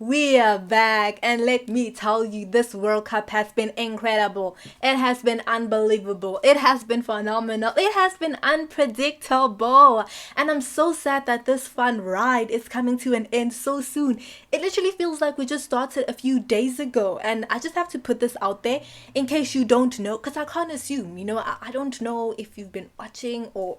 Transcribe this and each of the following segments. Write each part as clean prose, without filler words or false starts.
We are back, and let me tell you, this World Cup has been incredible. It has been unbelievable. It has been phenomenal. It has been unpredictable. And I'm so sad that this fun ride is coming to an end so soon. It literally feels like we just started a few days ago. And I just have to put this out there in case you don't know, because I can't assume, I don't know if you've been watching or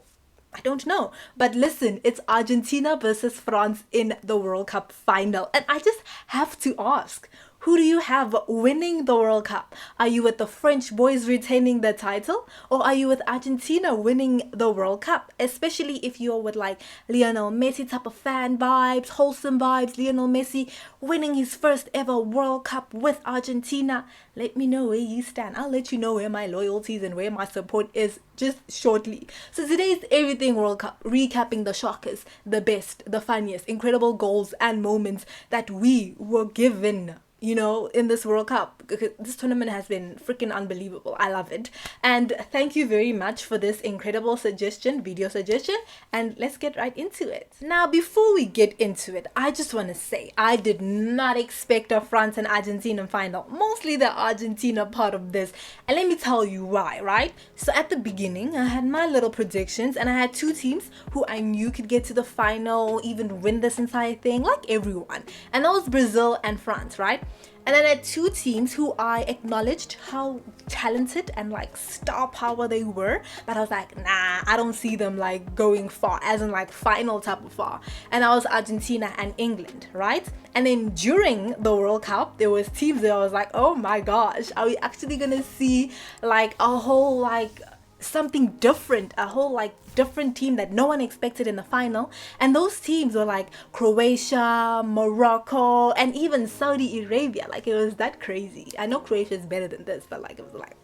I don't know. But listen, it's Argentina versus France in the World Cup final. And I just have to ask, who do you have winning the World Cup? Are you with the French boys retaining the title? Or are you with Argentina winning the World Cup? Especially if you're with like Lionel Messi type of fan vibes, wholesome vibes, Lionel Messi winning his first ever World Cup with Argentina. Let me know where you stand. I'll let you know where my loyalties and where my support is just shortly. So today's Everything World Cup, recapping the shockers, the best, the funniest, incredible goals and moments that we were given in this World Cup. This tournament has been freaking unbelievable. I love it. And thank you very much for this incredible video suggestion. And let's get right into it. Now, before we get into it, I just want to say I did not expect a France and Argentina final. Mostly the Argentina part of this. And let me tell you why, right? So at the beginning, I had my little predictions and I had two teams who I knew could get to the final, even win this entire thing, like everyone. And that was Brazil and France, right? And then I had two teams who I acknowledged how talented and like star power they were, but I was like, nah, I don't see them like going far, as in like final type of far. And I was Argentina and England, right? And then during the World Cup, there was teams that I was like, oh my gosh, are we actually gonna see like a whole like something different, a whole like different team that no one expected in the final? And those teams were like Croatia, Morocco, and even Saudi Arabia. Like, it was that crazy. I know Croatia is better than this, but like it was like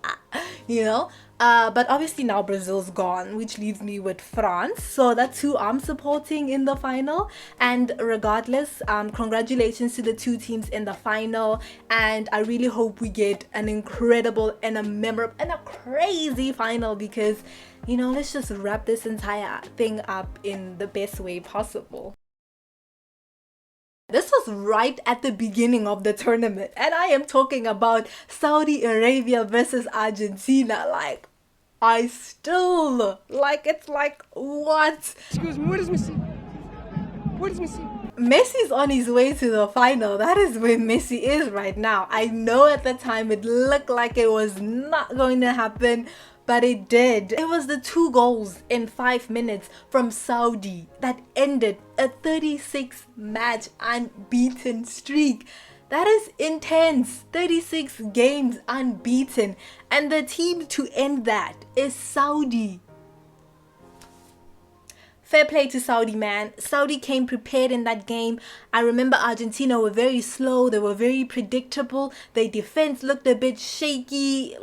but obviously now Brazil's gone, which leaves me with France. So that's who I'm supporting in the final. And regardless, congratulations to the two teams in the final. And I really hope we get an incredible and a memorable and a crazy final, because let's just wrap this entire thing up in the best way possible. This was right at the beginning of the tournament, and I am talking about Saudi Arabia versus Argentina. Like, I still, like, it's like, what? Excuse me, where is Messi? Where is Messi? Messi's on his way to the final. That is where Messi is right now. I know at the time it looked like it was not going to happen, but it did. It was the 2 goals in 5 minutes from Saudi that ended a 36 match unbeaten streak. That is intense. 36 games unbeaten. And the team to end that is Saudi. Fair play to Saudi, man. Saudi came prepared in that game. I remember Argentina were very slow. They were very predictable. Their defense looked a bit shaky.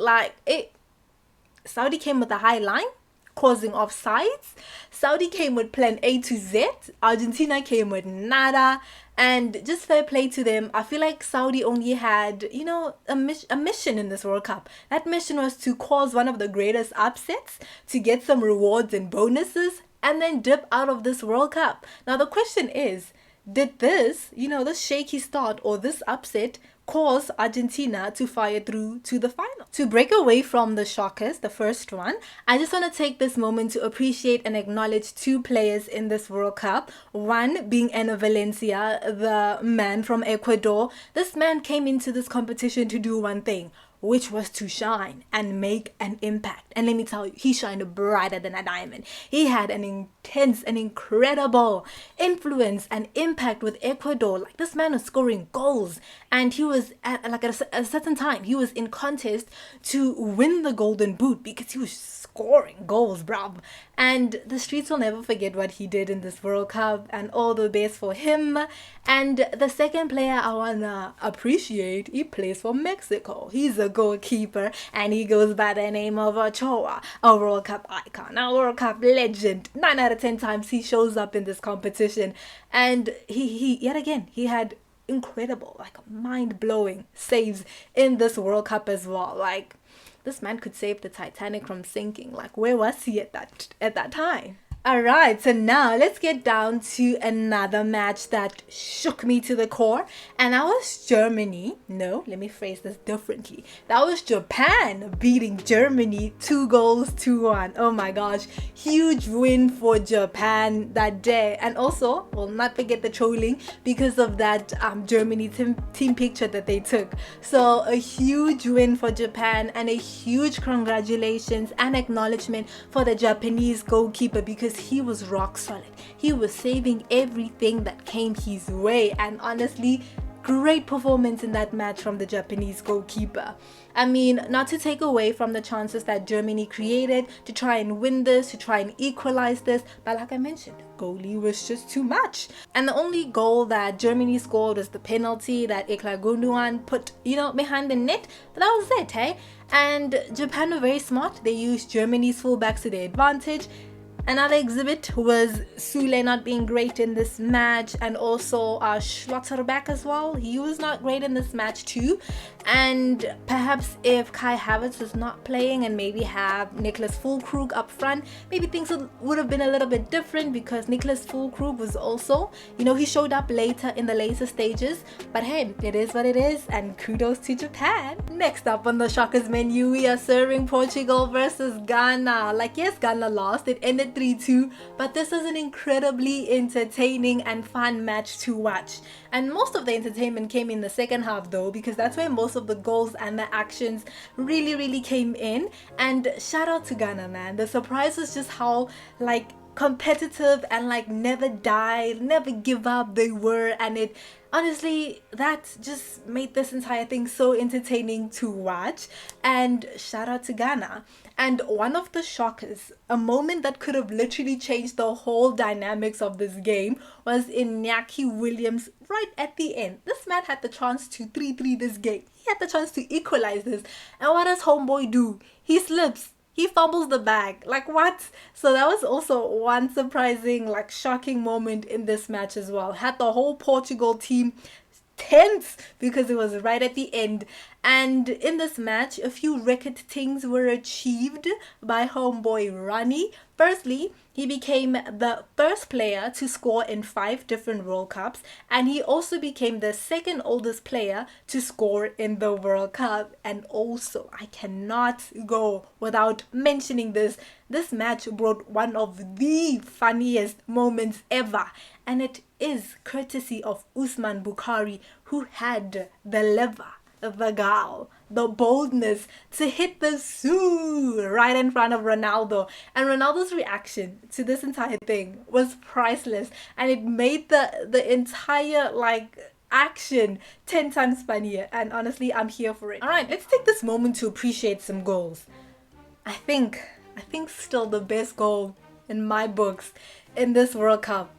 Saudi came with a high line, causing offsides. Saudi came with plan A to Z. Argentina came with nada. And just fair play to them. I feel like Saudi only had, a mission in this World Cup. That mission was to cause one of the greatest upsets, to get some rewards and bonuses, and then dip out of this World Cup. Now the question is, did this, this shaky start or this upset cause Argentina to fire through to the final? To break away from the shockers, the first one, I just want to take this moment to appreciate and acknowledge 2 players in this World Cup. One being Enner Valencia, the man from Ecuador. This man came into this competition to do one thing, which was to shine and make an impact. And let me tell you, he shined brighter than a diamond. He had an intense and incredible influence and impact with Ecuador. Like, this man was scoring goals, and he was at a certain time, he was in contest to win the Golden Boot because he was scoring goals, bruv. And the streets will never forget what he did in this World Cup, and all the best for him. And the second player I wanna appreciate, he plays for Mexico. He's a goalkeeper, and he goes by the name of Ochoa, a World Cup icon, a World Cup legend. 9 out of 10 times he shows up in this competition, and he yet again, he had incredible, like mind-blowing saves in this World Cup as well. Like, this man could save the Titanic from sinking. Like, where was he at that time? Alright, so now let's get down to another match that shook me to the core, and that was Germany. No, let me phrase this differently. That was Japan beating Germany 2-1. Oh my gosh, huge win for Japan that day. And also, we'll not forget the trolling because of that Germany team picture that they took. So a huge win for Japan and a huge congratulations and acknowledgement for the Japanese goalkeeper because he was rock solid. He was saving everything that came his way, and honestly, great performance in that match from the Japanese goalkeeper. I mean, not to take away from the chances that Germany created to try and win this, to try and equalize this, but like I mentioned, goalie was just too much. And the only goal that Germany scored was the penalty that Ekla Gundogan put, behind the net. But that was it, hey? And Japan were very smart. They used Germany's fullbacks to their advantage. Another exhibit was Siiuu not being great in this match, and also Schlotterbeck as well. He was not great in this match too. And perhaps if Kai Havertz was not playing and maybe have Niklas Füllkrug up front, maybe things would have been a little bit different because Niklas Füllkrug was also, he showed up later in the later stages. But hey, it is what it is, and kudos to Japan. Next up on the Shockers menu, we are serving Portugal versus Ghana. Like, yes, Ghana lost. It ended 3-2, but this is an incredibly entertaining and fun match to watch. And most of the entertainment came in the second half though, because that's where most of the goals and the actions really came in. And shout out to Ghana, man. The surprise was just how competitive and never die, never give up they were, and it honestly, that just made this entire thing so entertaining to watch. And shout out to Ghana. And one of the shockers, a moment that could have literally changed the whole dynamics of this game, was in Iñaki Williams right at the end. This man had the chance to 3-3 this game. He had the chance to equalize this. And what does homeboy do? He slips. He fumbles the bag. Like, what? So that was also one surprising, shocking moment in this match as well. Had the whole Portugal team tense because it was right at the end. And in this match, a few record things were achieved by homeboy Ronnie. Firstly, he became the first player to score in 5 different World Cups, and he also became the second oldest player to score in the World Cup. And also, I cannot go without mentioning this. This match brought one of the funniest moments ever, and it is courtesy of Osman Bukari, who had the lever, the gall, the boldness to hit the Siiuu right in front of Ronaldo. And Ronaldo's reaction to this entire thing was priceless, and it made the entire action 10 times funnier. And honestly, I'm here for it. All right, let's take this moment to appreciate some goals. I think still the best goal in my books in this World Cup.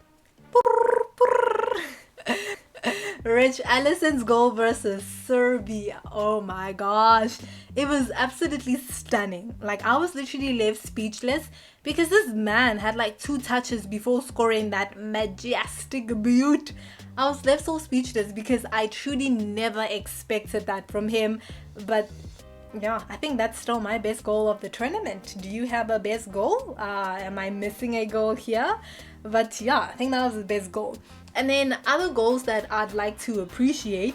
Rich Allison's goal versus Serbia. Oh my gosh. It was absolutely stunning. I was literally left speechless because this man had 2 touches before scoring that majestic beaut. I was left so speechless because I truly never expected that from him. But yeah, I think that's still my best goal of the tournament. Do you have a best goal? Am I missing a goal here? But yeah, I think that was the best goal. And then other goals that I'd like to appreciate.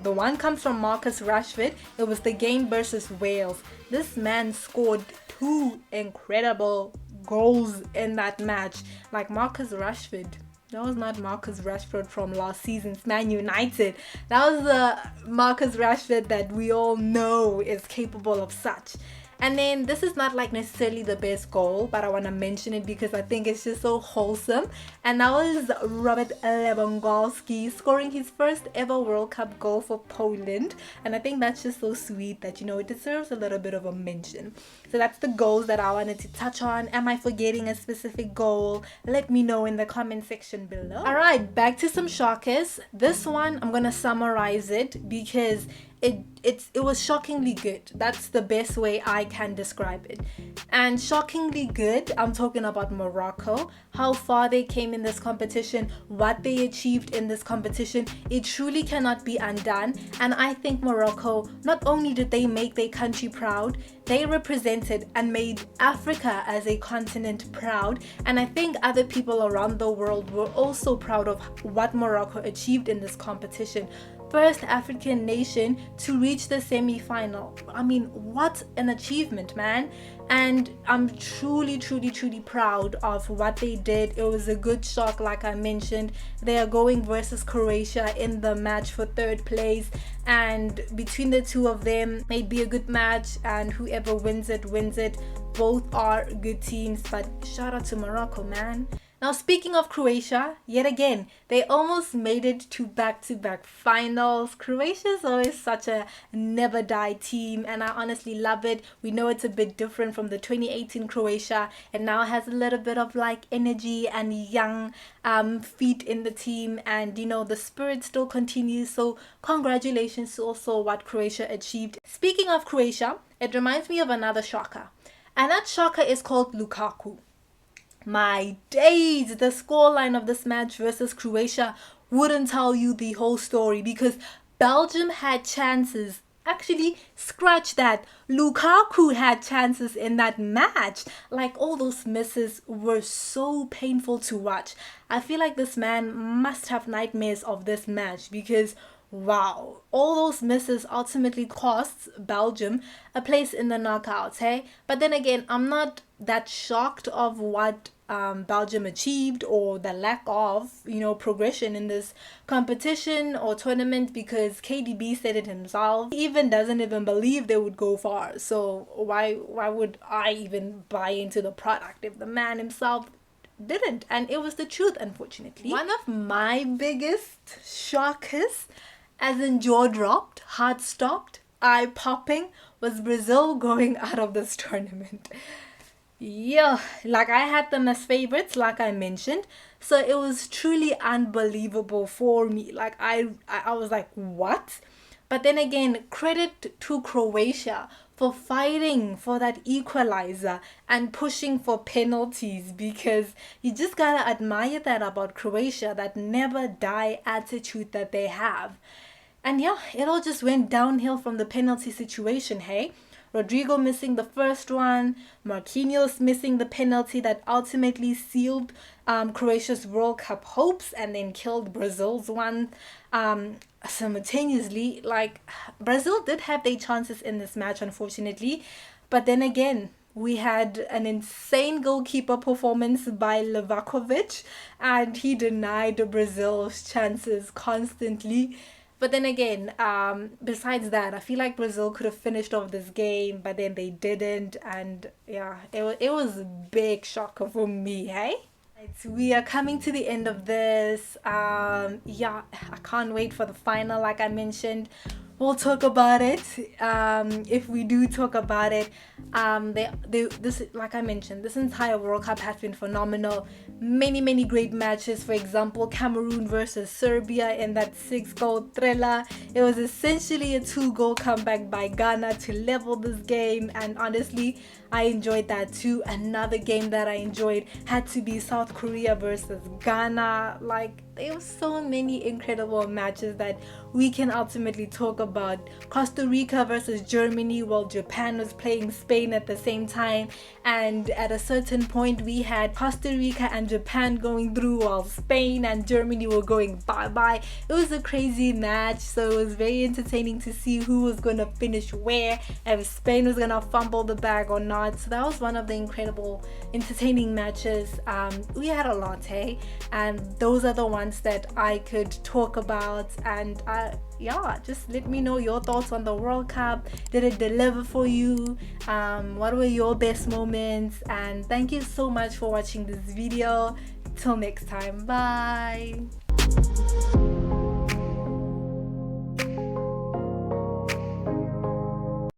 The one comes from Marcus Rashford. It was the game versus Wales. This man scored 2 incredible goals in that match. Marcus Rashford. That was not Marcus Rashford from last season's Man United. That was the Marcus Rashford that we all know is capable of such. And then this is not necessarily the best goal, but I want to mention it because I think it's just so wholesome. And that was Robert Lewandowski scoring his first ever World Cup goal for Poland. And I think that's just so sweet that, it deserves a little bit of a mention. So that's the goals that I wanted to touch on. Am I forgetting a specific goal? Let me know in the comment section below. Alright, back to some shockers. This one, I'm going to summarize it because it was shockingly good. That's the best way I can describe it. And shockingly good, I'm talking about Morocco, how far they came in this competition, what they achieved in this competition. It truly cannot be undone. And I think Morocco, not only did they make their country proud, they represented and made Africa as a continent proud. And I think other people around the world were also proud of what Morocco achieved in this competition. First African nation to reach the semi-final. I mean, what an achievement, man. And I'm truly proud of what they did. It was a good shock, like I mentioned. They are going versus Croatia in the match for third place, and between the two of them, it'd be a good match, and whoever wins it wins it. Both are good teams, but shout out to Morocco, man. Now, speaking of Croatia, yet again, they almost made it to back-to-back finals. Croatia is always such a never-die team, and I honestly love it. We know it's a bit different from the 2018 Croatia. It now has a little bit of like energy and young feet in the team, and you know, the spirit still continues. So congratulations to also what Croatia achieved. Speaking of Croatia, it reminds me of another shocker, and that shocker is called Lukaku. My days, the scoreline of this match versus Croatia wouldn't tell you the whole story, because Belgium had chances. Actually, scratch that. Lukaku had chances in that match. Like, all those misses were so painful to watch. I feel like this man must have nightmares of this match, because wow, all those misses ultimately costs Belgium a place in the knockouts, hey? But then again, I'm not that shocked of what Belgium achieved, or the lack of, you know, progression in this competition or tournament, because KDB said it himself. He even doesn't even believe they would go far. So why would I even buy into the product if the man himself didn't? And it was the truth, unfortunately. One of my biggest shockers, as in jaw dropped, heart stopped, eye popping, was Brazil going out of this tournament. Yeah, like I had them as favorites, like I mentioned. So it was truly unbelievable for me. Like I was like, what? But then again, credit to Croatia for fighting for that equalizer and pushing for penalties, because you just gotta admire that about Croatia, that never die attitude that they have. And yeah, it all just went downhill from the penalty situation, hey? Rodrigo missing the first one, Marquinhos missing the penalty that ultimately sealed Croatia's World Cup hopes and then killed Brazil's one simultaneously. Like, Brazil did have their chances in this match, unfortunately, but then again, we had an insane goalkeeper performance by Livakovic, and he denied Brazil's chances constantly. But then again, besides that, I feel like Brazil could have finished off this game, but then they didn't. And yeah, it was a big shocker for me, hey? Right, so we are coming to the end of this. Yeah, I can't wait for the final, like I mentioned. We'll talk about it. If we do talk about it, this, like I mentioned, this entire World Cup has been phenomenal. Many great matches. For example, Cameroon versus Serbia in that 6-goal thriller. It was essentially a 2-goal comeback by Ghana to level this game, and honestly, I enjoyed that too. Another game that I enjoyed had to be South Korea versus Ghana. Like, there were so many incredible matches that we can ultimately talk about. Costa Rica versus Germany, while Japan was playing Spain at the same time, and at a certain point we had Costa Rica and Japan going through while Spain and Germany were going bye-bye. It was a crazy match, so it was very entertaining to see who was going to finish where, if Spain was going to fumble the bag or not. So that was one of the incredible entertaining matches. We had a lot, hey? And those are the ones that I could talk about. And yeah, just let me know your thoughts on the World Cup. Did it deliver for you? What were your best moments? And thank you so much for watching this video. Till next time, bye.